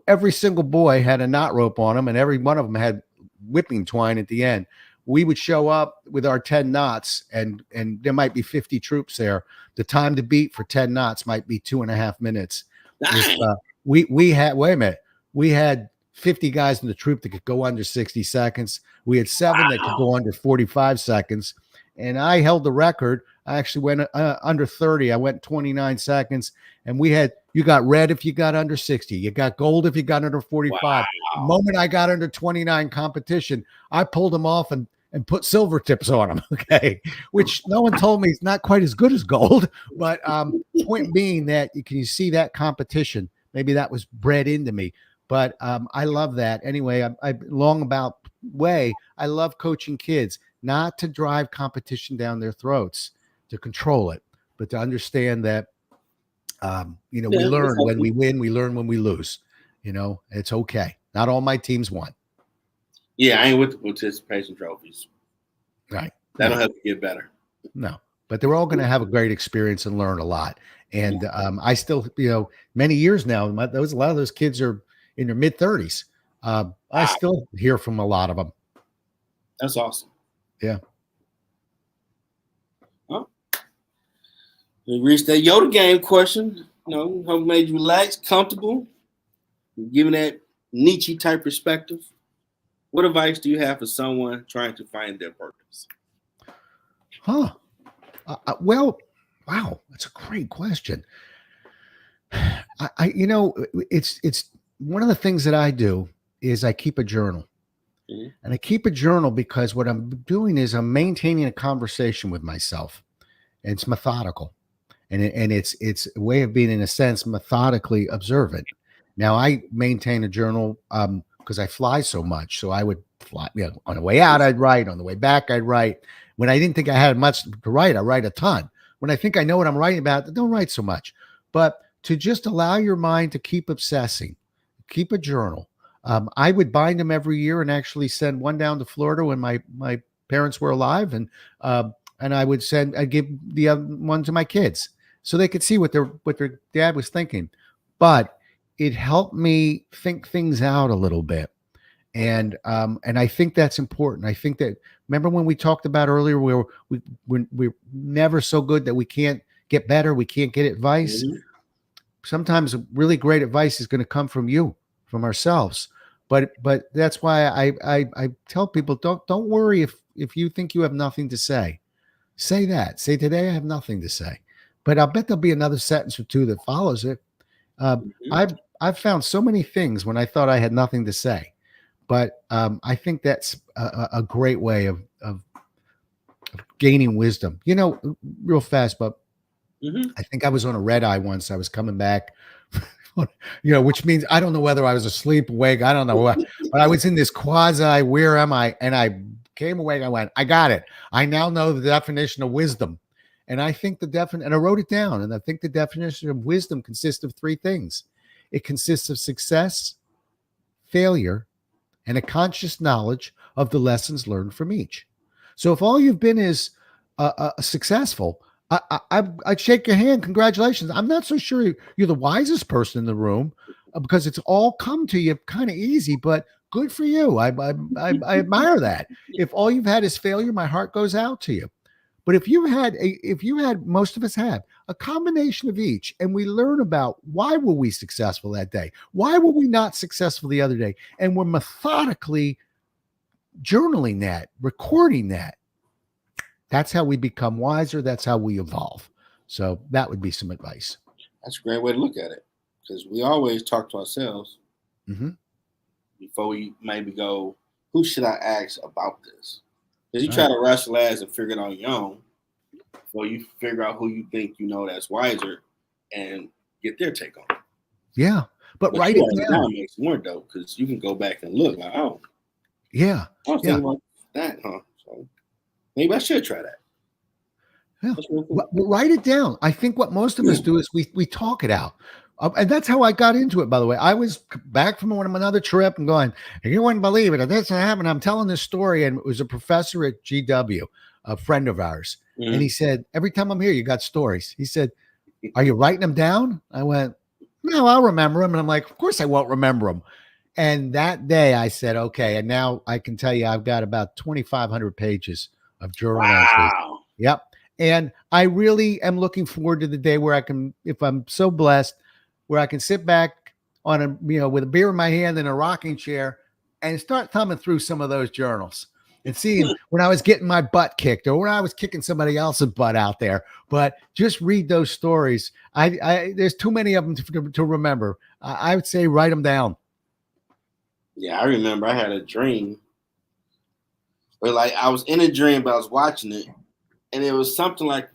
Every single boy had a knot rope on them, and every one of them had whipping twine at the end. We would show up with our 10 knots, and there might be 50 troops there. The time to beat for 10 knots might be 2.5 minutes. We had, wait a minute, we had 50 guys in the troop that could go under 60 seconds. We had 7 that could go under 45 seconds. And I held the record. I actually went under 30. I went 29 seconds. And you got red if you got under 60. You got gold if you got under 45. Wow. The moment I got under 29 competition, I pulled them off and put silver tips on them. Okay. Which no one told me is not quite as good as gold. But point being that you see that competition. Maybe that was bred into me. But I love that. Anyway, I long about way. I love coaching kids, not to drive competition down their throats, to control it, but to understand that, we learn when we win, we learn when we lose. It's okay. Not all my teams won. Yeah, I ain't with the participation trophies. Right. That'll help you get better. No, but they're all going to have a great experience and learn a lot. And I still, many years now, a lot of those kids are in their mid-30s. I still hear from a lot of them. That's awesome. Yeah. Well, we reached that Yoda game question. Hope made you relax, comfortable, giving that Nietzsche type perspective. What advice do you have for someone trying to find their purpose? Well, wow, that's a great question. It's one of the things that I do is I keep a journal. Mm-hmm. And I keep a journal because what I'm doing is I'm maintaining a conversation with myself. And it's methodical. And it's a way of being, in a sense, methodically observant. Now, I maintain a journal because I fly so much. So I would fly, on the way out, I'd write. On the way back, I'd write. When I didn't think I had much to write, I write a ton. When I think I know what I'm writing about, I don't write so much. But to just allow your mind to keep obsessing, keep a journal. I would bind them every year and actually send one down to Florida when my parents were alive, and I'd give the other one to my kids so they could see what their dad was thinking. But it helped me think things out a little bit, and I think that's important. I think that, remember when we talked about earlier where we're never so good that we can't get better, we can't get advice. Mm-hmm. Sometimes really great advice is going to come from ourselves. But that's why I tell people, don't worry if you think you have nothing to say. Say that. Say, today I have nothing to say. But I'll bet there'll be another sentence or two that follows it. I've found so many things when I thought I had nothing to say. But I think that's a great way of gaining wisdom. Real fast, but I think I was on a red eye once. I was coming back, which means I don't know whether I was asleep, awake. I don't know what, but I was in this quasi, where am I? And I came awake. I went, I got it. I now know the definition of wisdom. And I think and I wrote it down. And I think the definition of wisdom consists of 3 things. It consists of success, failure, and a conscious knowledge of the lessons learned from each. So if all you've been is successful, I'd shake your hand. Congratulations. I'm not so sure you're the wisest person in the room because it's all come to you kind of easy, but good for you. I admire that. If all you've had is failure, my heart goes out to you. But if you had, most of us have a combination of each, and we learn about why were we successful that day? Why were we not successful the other day? And we're methodically journaling that, recording that. That's how we become wiser. That's how we evolve. So that would be some advice. That's a great way to look at it, because we always talk to ourselves before we maybe go, who should I ask about this? Because you try to rationalize and figure it on your own, so you figure out who you think that's wiser and get their take on it. Yeah, but write it down. Makes more dope, because you can go back and look like, oh, yeah, I was thinking about that, huh? So maybe I should try that. Yeah, really cool. Write it down. I think what most of us do is we talk it out. And that's how I got into it, by the way. I was back from another trip and going, you wouldn't believe it. This happened. I'm telling this story. And it was a professor at GW, a friend of ours. Mm-hmm. And he said, every time I'm here, you got stories. He said, are you writing them down? I went, no, I'll remember them. And I'm like, of course I won't remember them. And that day I said, okay. And now I can tell you, I've got about 2,500 pages of journal entries. Yep. And I really am looking forward to the day where I can, if I'm so blessed, where I can sit back on a, with a beer in my hand and a rocking chair and start thumbing through some of those journals and seeing when I was getting my butt kicked or when I was kicking somebody else's butt out there. But just read those stories. There's too many of them to remember. I would say write them down. Yeah, I remember I had a dream. But like I was in a dream, but I was watching it, and it was something like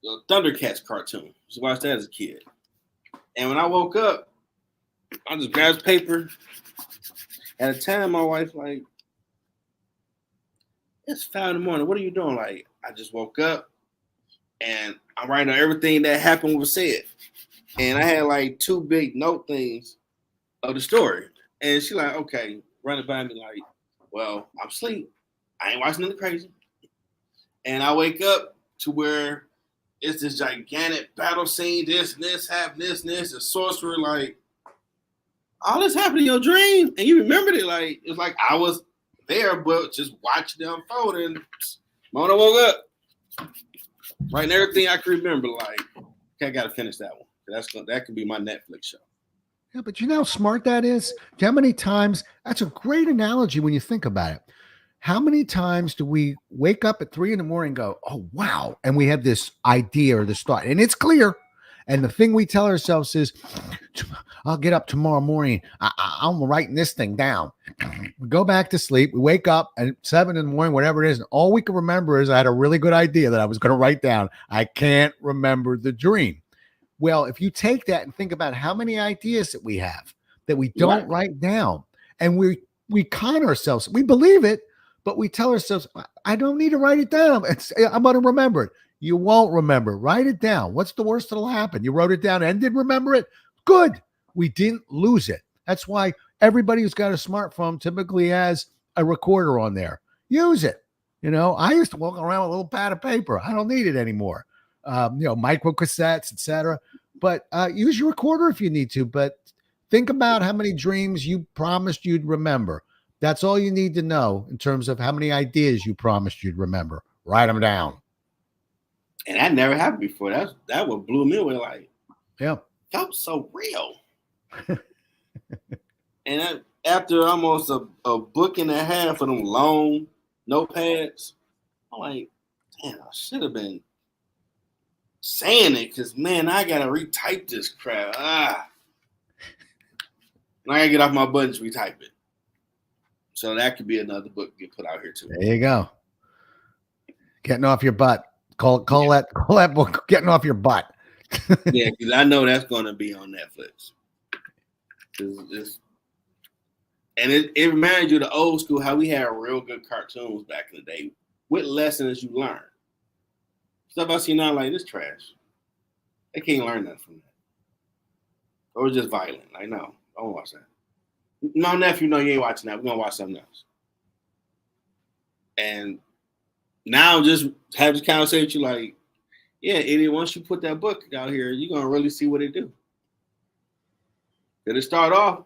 the Thundercats cartoon. I just watched that as a kid. And when I woke up, I just grabbed paper. At the time, my wife like, it's 5 in the morning. What are you doing? Like, I just woke up and I'm writing on everything that happened was said. And I had like 2 big note things of the story. And she like, okay, run it by me like, well, I'm asleep. I ain't watching nothing crazy. And I wake up to where it's this gigantic battle scene, this happened, this, the sorcerer, like, all this happened in your dream. And you remembered it like, it's like I was there, but just watching them unfold. And when I woke up, writing everything I can remember, like, okay, I got to finish that one. That could be my Netflix show. Yeah, but you know how smart that is? Do you know how many times? That's a great analogy when you think about it. How many times do we wake up at 3 in the morning and go, oh, wow. And we have this idea or this thought and it's clear. And the thing we tell ourselves is, I'll get up tomorrow morning. I'm writing this thing down. We go back to sleep. We wake up at 7 in the morning, whatever it is. And all we can remember is I had a really good idea that I was going to write down. I can't remember the dream. Well, if you take that and think about how many ideas that we have that we don't write down, and we con ourselves, we believe it, but we tell ourselves, I don't need to write it down. I'm going to remember it. You won't remember. Write it down. What's the worst that'll happen? You wrote it down and did remember it. Good. We didn't lose it. That's why everybody who's got a smartphone typically has a recorder on there. Use it. I used to walk around with a little pad of paper. I don't need it anymore. Micro cassettes, etc. But use your recorder if you need to. But think about how many dreams you promised you'd remember. That's all you need to know in terms of how many ideas you promised you'd remember. Write them down. And that never happened before. That what blew me away. Like, yeah, felt so real. And after almost a book and a half of them long notepads, I'm like, damn, I should have been saying it because, man, I got to retype this crap. I got to get off my butt and retype it. So that could be another book get put out here, too. There you go. Getting off your butt. Call that book Getting Off Your Butt. Yeah, because I know that's going to be on Netflix. And it reminds you of the old school, how we had real good cartoons back in the day with lessons you learn. Stuff I see now like this trash. They can't learn nothing from that. Or just violent. Like, no, I don't watch that. No, nephew, no, you ain't watching that. We're going to watch something else. And now just have this conversation with you like, yeah, idiot, once you put that book out here, you're going to really see what it do. Did it start off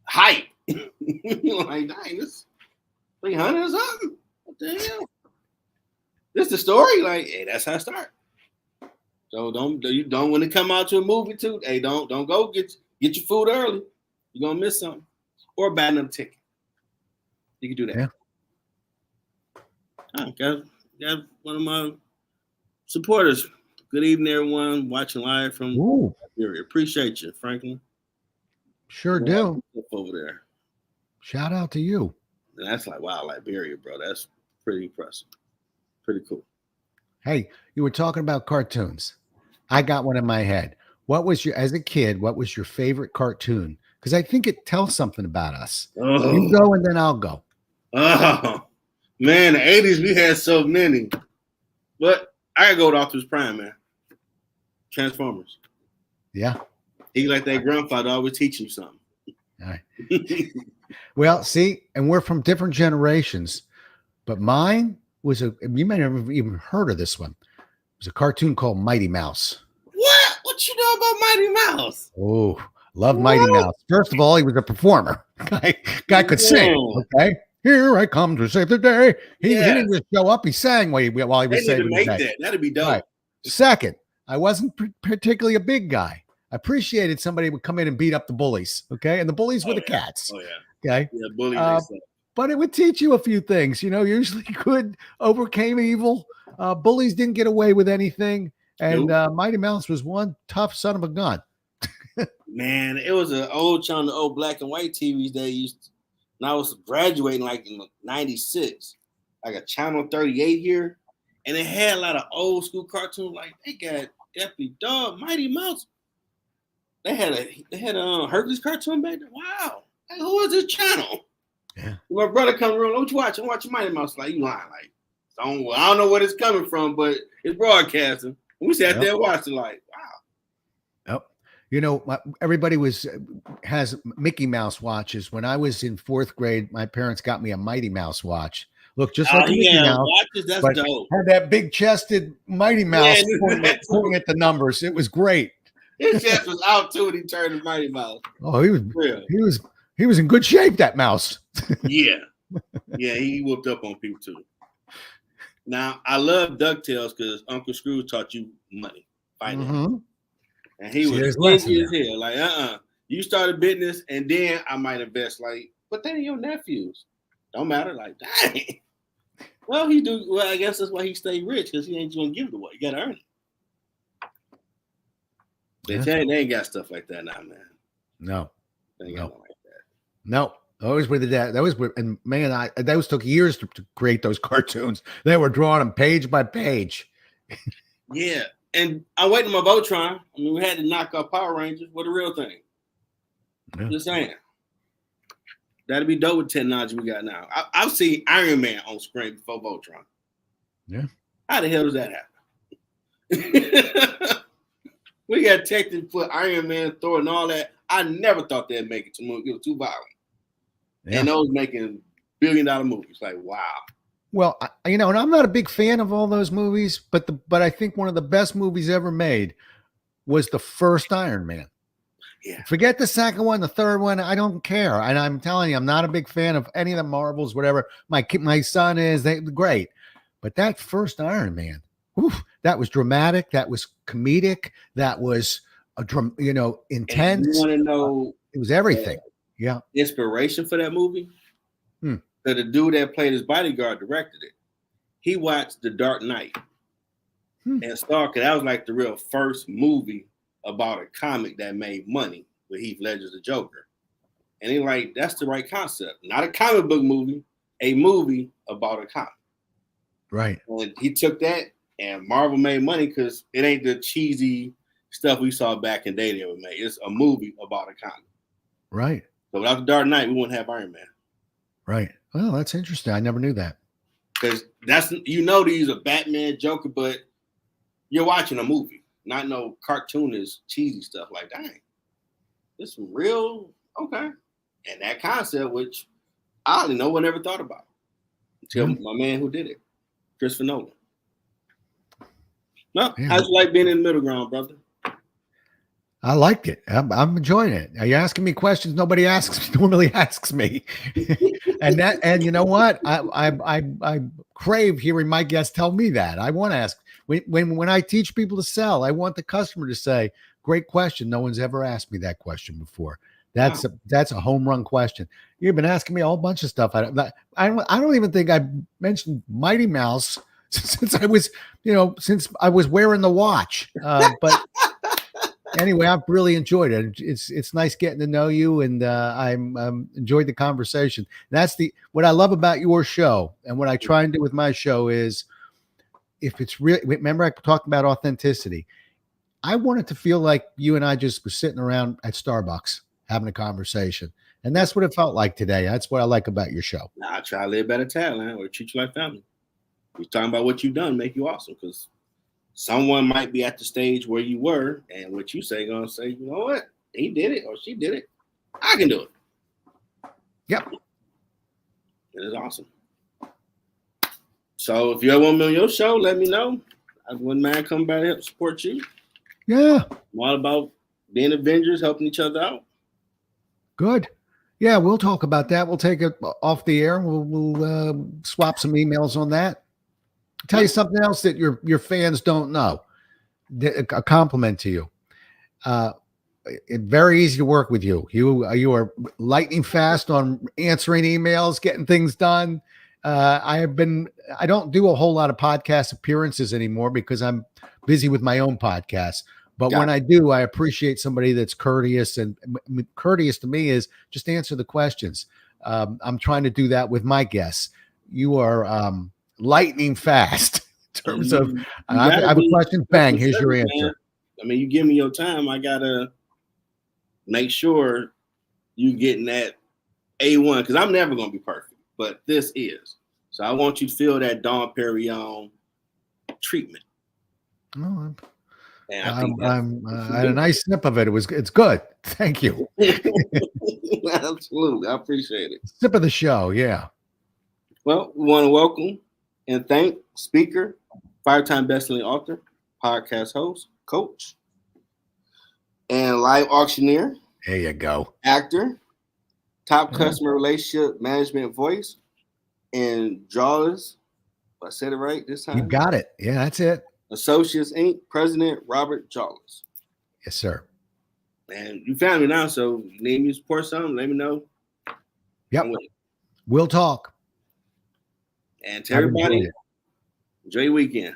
hype? You're like, dang, this 300 or something? What the hell? This the story? Like, hey, that's how it starts. So don't when it come out to a movie too, hey, don't go get your food early. You're going to miss something. Or buy another ticket. You can do that. Yeah. Got one of my supporters. Good evening, everyone. Watching live from Liberia. Appreciate you, Franklin. Sure do. Over there. Shout out to you. And that's like, wow, Liberia, bro. That's pretty impressive. Pretty cool. Hey, you were talking about cartoons. I got one in my head. As a kid, what was your favorite cartoon? Because I think it tells something about us. Oh. You go and then I'll go. Oh, man, the 80s, we had so many. But I gotta go with Optimus Prime, man. Transformers. Yeah. He like that grandfather always teach you something. All right. Well, see, and we're from different generations, but mine was you may have even heard of this one. It was a cartoon called Mighty Mouse. What? What you know about Mighty Mouse? Oh, love Mighty Mouse. First of all, he was a performer. Guy could sing. Okay. Here I come to save the day. He didn't just show up. He sang while he was saving the day. That'd be dope. Right. Second, I wasn't particularly a big guy. I appreciated somebody would come in and beat up the bullies. Okay. And the bullies were the cats. Oh, yeah. Okay. Yeah, bullies. But it would teach you a few things. Usually good overcame evil. Bullies didn't get away with anything. And Mighty Mouse was one tough son of a gun. Man, it was an old channel, the old black and white TVs they used to, and I was graduating like in 96, like a channel 38 here. And it had a lot of old school cartoons. Like they got Deafy Dog, Mighty Mouse. They had a Hercules cartoon back there. Wow. Like, who is this channel? Yeah. My brother come around, what you watching? I'm watching Mighty Mouse. Like, you lying. Like, I don't know where it's coming from, but it's broadcasting. And we sat there and watched it like, wow. Yep. Everybody has Mickey Mouse watches. When I was in 4th grade, my parents got me a Mighty Mouse watch. Look, just like a Mickey Mouse. Watches, that's dope. Had that big chested Mighty Mouse pointing at the numbers. It was great. His chest was out too when he turned to Mighty Mouse. Oh, he was in good shape, that mouse. Yeah. Yeah, he whooped up on people too. Now, I love DuckTales because Uncle Scrooge taught you money. Fighting. And he was stingy as hell. Like, you start a business and then I might invest. Like, but then your nephews. Don't matter. Like, dang. Well, I guess that's why he stayed rich, because he ain't just gonna give it away. You gotta earn it. They ain't got stuff like that now, man. No. They ain't got nothing like that. No. Always with the dad. And man, those took years to create those cartoons. They were drawing them page by page. Yeah. And I'm waiting on my Voltron. I mean, we had to knock out Power Rangers with a real thing. Yeah. Just saying. That'd be dope with technology we got now. I've seen Iron Man on screen before Voltron. Yeah. How the hell does that happen? We got tech to put Iron Man, Thor, and all that. I never thought they'd make it to movie. It was too violent. Yeah. And those making billion-dollar movies. Like, wow. Well, and I'm not a big fan of all those movies, but I think one of the best movies ever made was the first Iron Man. Yeah. Forget the second one, the third one. I don't care. And I'm telling you, I'm not a big fan of any of the Marvels, whatever. My son is. They're great. But that first Iron Man, that was dramatic. That was comedic. That was, intense. And you want to know? It was everything. Yeah. Inspiration for that movie? So the dude that played his bodyguard directed it. He watched The Dark Knight and saw, because that was like the real first movie about a comic that made money with Heath Ledger's The Joker. And he like, that's the right concept. Not a comic book movie, a movie about a comic. Right. And he took that, and Marvel made money because it ain't the cheesy stuff we saw back in the day they ever made. It's a movie about a comic. Right. So without The Dark Knight, we wouldn't have Iron Man. Right. Well, that's interesting. I never knew that. Because these are Batman, Joker, but you're watching a movie. Not no cartoonist, cheesy stuff like, dang, this is real, okay. And that concept, which no one ever thought about until my man who did it, Christopher Nolan. No, how'd you like being in the middle ground, brother? I liked it. I'm enjoying it. Are you asking me questions nobody normally asks me? and you know what? I crave hearing my guests tell me that. I want to ask. When I teach people to sell, I want the customer to say, great question. No one's ever asked me that question before. That's a home run question. You've been asking me a whole bunch of stuff. I don't even think I mentioned Mighty Mouse since I was wearing the watch. But anyway, I've really enjoyed it. It's nice getting to know you, and I'm enjoyed the conversation. That's what I love about your show, and what I try and do with my show is, if it's real, remember I talked about authenticity. I want it to feel like you and I just were sitting around at Starbucks having a conversation. And that's what it felt like today. That's what I like about your show. I try to live better talent or treat you like family. You're talking about what you've done, make you awesome. Because someone might be at the stage where you were, and what you say, gonna say, you know what? He did it or she did it. I can do it. Yep. It is awesome. So if you ever want me on your show, let me know. I wouldn't mind coming by to help support you. Yeah. I'm all about being Avengers, helping each other out. Good. Yeah, we'll talk about that. We'll take it off the air. We'll swap some emails on that. I'll tell you something else that your fans don't know. A compliment to you. very easy to work with you. You are lightning fast on answering emails, getting things done. I don't do a whole lot of podcast appearances anymore because I'm busy with my own podcast. But when I do, I appreciate somebody that's courteous, and courteous to me is just answer the questions. I'm trying to do that with my guests. You are lightning fast in terms of, I have a question, bang, here's your answer. Man. I mean, you give me your time, I gotta make sure you getting that A1, because I'm never gonna be perfect, but this is. So I want you to feel that Dom Perignon treatment. Oh, and I think I had a nice sip of it. It's good. Thank you. Absolutely, I appreciate it. Sip of the show, yeah. Well, we want to welcome and thank speaker, 5-time bestselling author, podcast host, coach, and live auctioneer. There you go. Actor, top customer relationship management voice, and Jolles. I said it right this time. You got it. Yeah, that's it. Associates Inc. President Robert Jolles. Yes, sir. And you found me now, so you need me to support something, let me know. Yep. We'll talk. And to everybody, enjoy your weekend.